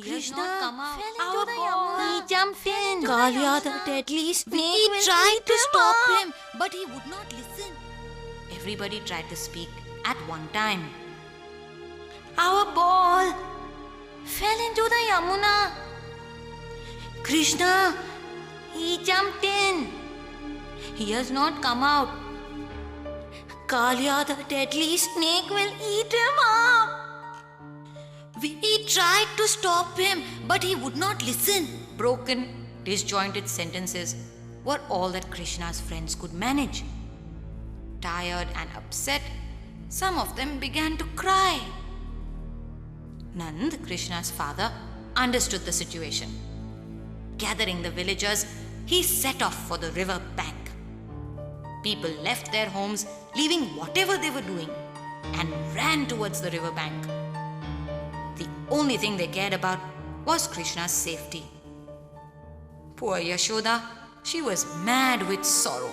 Krishna come out. fell into Our the boy. Yamuna. He jumped in. Kalia, the deadly snake, He tried to stop him, but he would not listen. Everybody tried to speak at one time. Our ball fell into the Yamuna. Krishna, he jumped in. He has not come out. Kalia, the deadly snake, will eat him up. We tried to stop him, but he would not listen. Broken, disjointed sentences were all that Krishna's friends could manage. Tired and upset, some of them began to cry. Nand, Krishna's father, understood the situation. Gathering the villagers, he set off for the river bank. People left their homes, leaving whatever they were doing, and ran towards the river bank. The only thing they cared about was Krishna's safety. Poor Yashoda, she was mad with sorrow.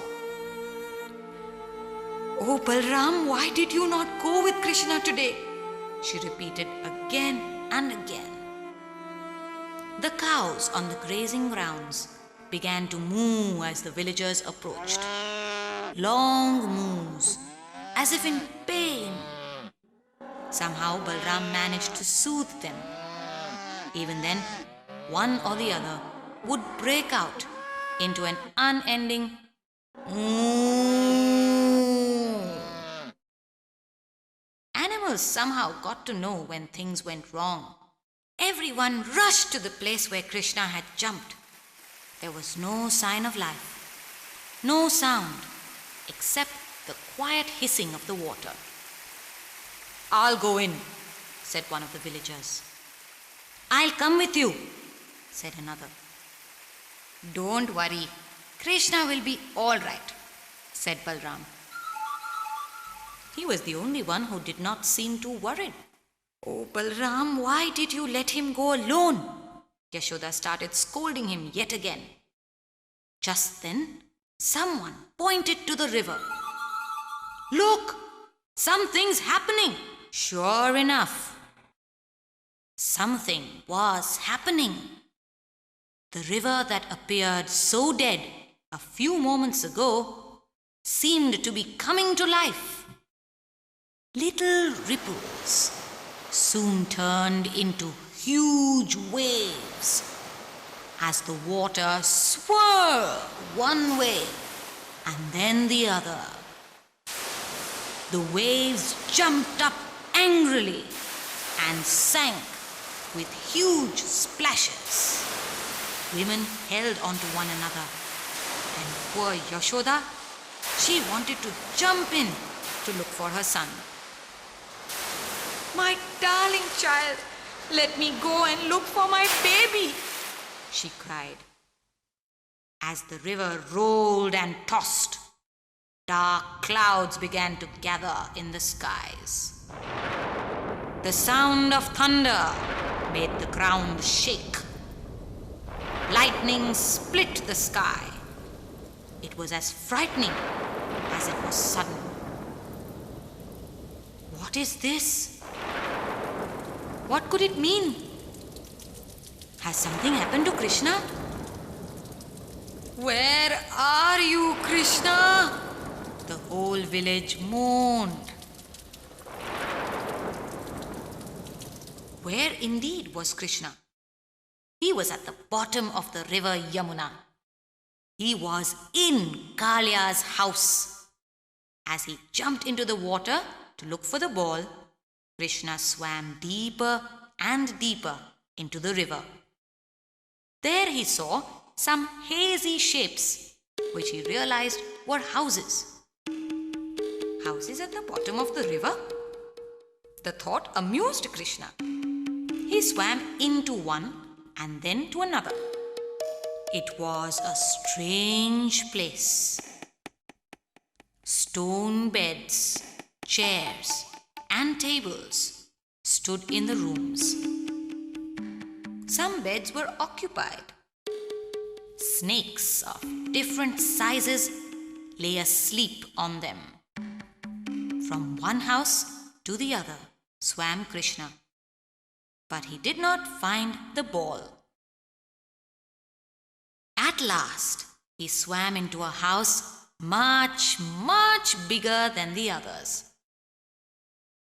"Oh Balram, why did you not go with Krishna today?" she repeated again and again. The cows on the grazing grounds began to moo as the villagers approached. Long moos, as if in pain. Somehow Balram managed to soothe them. Even then, one or the other would break out into an unending moo. Animals somehow got to know when things went wrong. Everyone rushed to the place where Krishna had jumped. There was no sign of life, no sound, except the quiet hissing of the water. "I'll go in," said one of the villagers. "I'll come with you," said another. "Don't worry, Krishna will be all right," said Balram. He was the only one who did not seem too worried. "Oh Balram, why did you let him go alone?" Yashoda started scolding him yet again. Just then, someone pointed to the river. "Look! Something's happening!" Sure enough, something was happening. The river that appeared so dead a few moments ago seemed to be coming to life. Little ripples soon turned into huge waves as the water swirled one way and then the other. The waves jumped up angrily and sank with huge splashes. Women held onto one another, and poor Yashoda, she wanted to jump in to look for her son. "My darling child, let me go and look for my baby," she cried. As the river rolled and tossed, dark clouds began to gather in the skies. The sound of thunder made the ground shake. Lightning split the sky. It was as frightening as it was sudden. What is this? What could it mean? Has something happened to Krishna? "Where are you, Krishna?" The whole village moaned. Where indeed was Krishna? He was at the bottom of the river Yamuna. He was in Kalia's house. As he jumped into the water to look for the ball, Krishna swam deeper and deeper into the river. There he saw some hazy shapes, which he realized were houses. Houses at the bottom of the river? The thought amused Krishna. He swam into one and then to another. It was a strange place. Stone beds, chairs, and tables stood in the rooms. Some beds were occupied. Snakes of different sizes lay asleep on them. From one house to the other swam Krishna. but he did not find the ball. At last, he swam into a house much, much bigger than the others.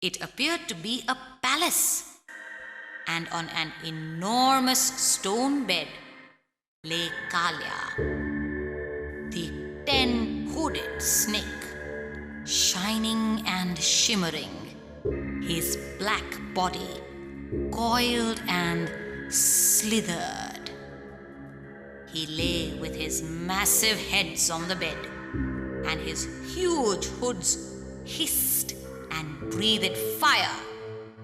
It appeared to be a palace, and on an enormous stone bed lay Kalia, the 10-hooded snake, shining and shimmering, his black body coiled and slithered. He lay with his massive heads on the bed, and his huge hoods hissed and breathed fire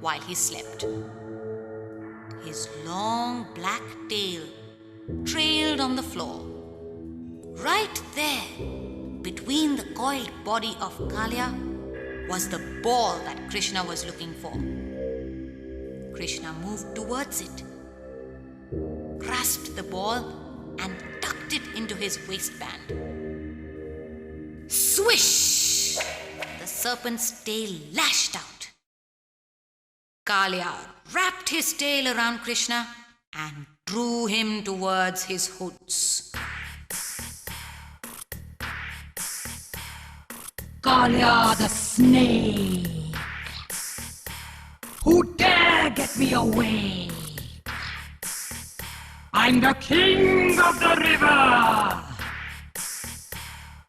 while he slept. His long black tail trailed on the floor. Right there, between the coiled body of Kalia, was the ball that Krishna was looking for. Krishna moved towards it, grasped the ball, and tucked it into his waistband. Swish! The serpent's tail lashed out. Kalia wrapped his tail around Krishna and drew him towards his hoods. Kalia the snake, who dare get me away? I'm the king of the river.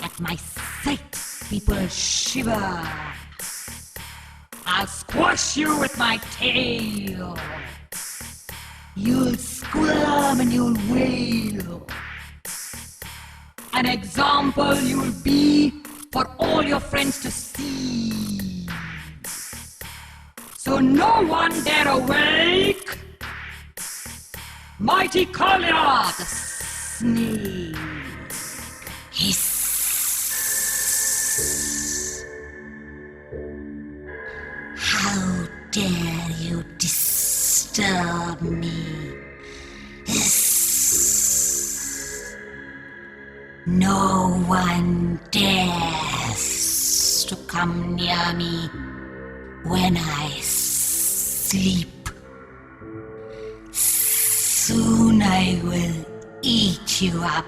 At my sight, people shiver. I'll squash you with my tail. You'll squirm and you'll wail. An example you'll be for all your friends to see. So no one dare awake mighty Kalia the snake. Hiss. How dare you disturb me? Hiss. No one dares to come near me when I sleep. Soon I will eat you up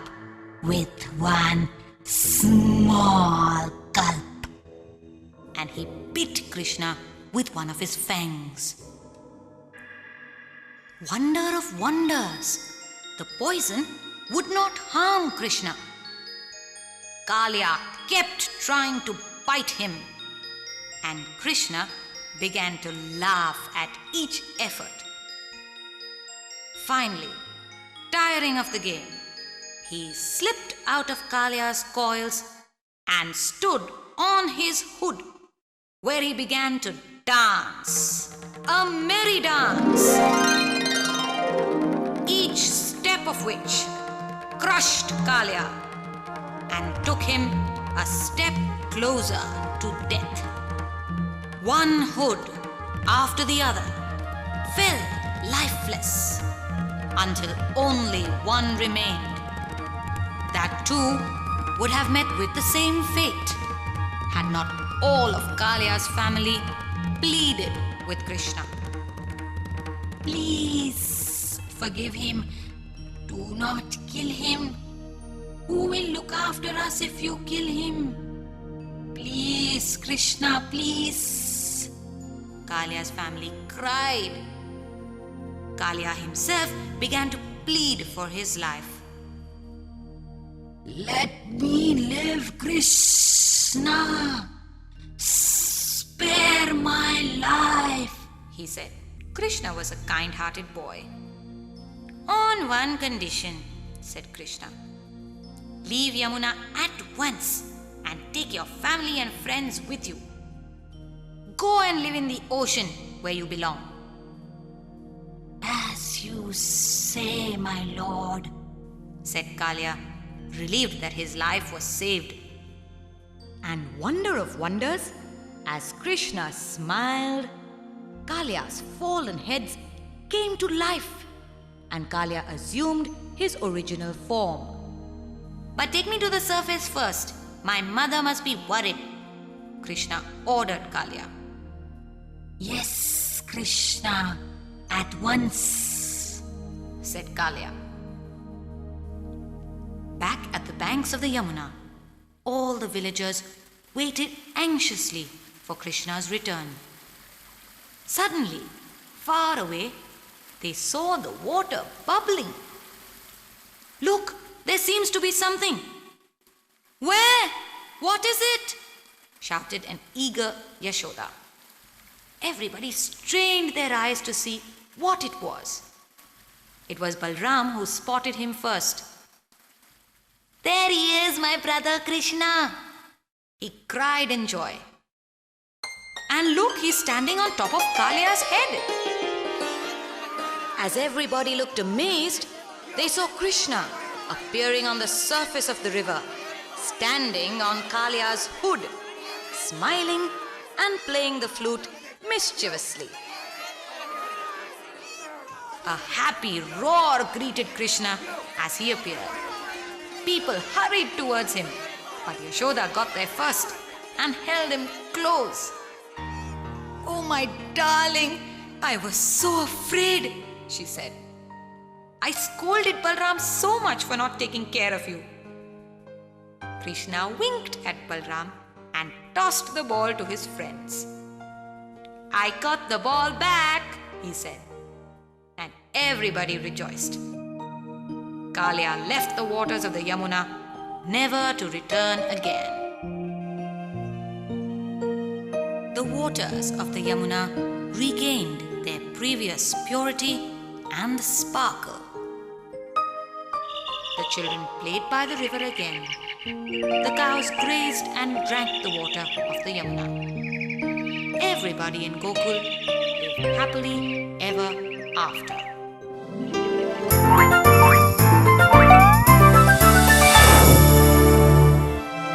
with one small gulp. And he bit Krishna with one of his fangs. Wonder of wonders! The poison would not harm Krishna. Kalia kept trying to bite him, and Krishna began to laugh at each effort. Finally, tiring of the game, he slipped out of Kalia's coils and stood on his hood, where he began to dance, a merry dance, each step of which crushed Kalia and took him a step closer to death. One hood after the other fell lifeless until only one remained. That too would have met with the same fate had not all of Kalia's family pleaded with Krishna. Please forgive him. Do not kill him. Who will look after us if you kill him? Please, Krishna, please. Kalia's family cried. Kalia himself began to plead for his life. Let me live, Krishna. Spare my life, he said. Krishna was a kind-hearted boy. On one condition, said Krishna. Leave Yamuna at once and take your family and friends with you. Go and live in the ocean where you belong. As you say, my lord, said Kalia, relieved that his life was saved. And wonder of wonders, as Krishna smiled, Kalia's fallen heads came to life, and Kalia assumed his original form. But take me to the surface first. My mother must be worried, Krishna ordered Kalia. Yes, Krishna, At once, said Kalia. Back at the banks of the Yamuna, all the villagers waited anxiously for Krishna's return. Suddenly, far away, they saw the water bubbling. Look, there seems to be something. Where? What is it? Shouted an eager Yashoda. Everybody strained their eyes to see what it was. It was Balram who spotted him first. There he is, my brother Krishna, he cried in joy. And look, he's standing on top of Kalia's head. As everybody looked amazed, they saw Krishna appearing on the surface of the river, standing on Kalia's hood, smiling and playing the flute mischievously. A happy roar greeted Krishna as he appeared. People hurried towards him, but Yashoda got there first and held him close. Oh, my darling, I was so afraid, she said. I scolded Balram so much for not taking care of you. Krishna winked at Balram and tossed the ball to his friends. I got the ball back, he said, and everybody rejoiced. Kalia left the waters of the Yamuna, never to return again. The waters of the Yamuna regained their previous purity and sparkle. The children played by the river again. The cows grazed and drank the water of the Yamuna. Everybody in Gokul lived happily ever after.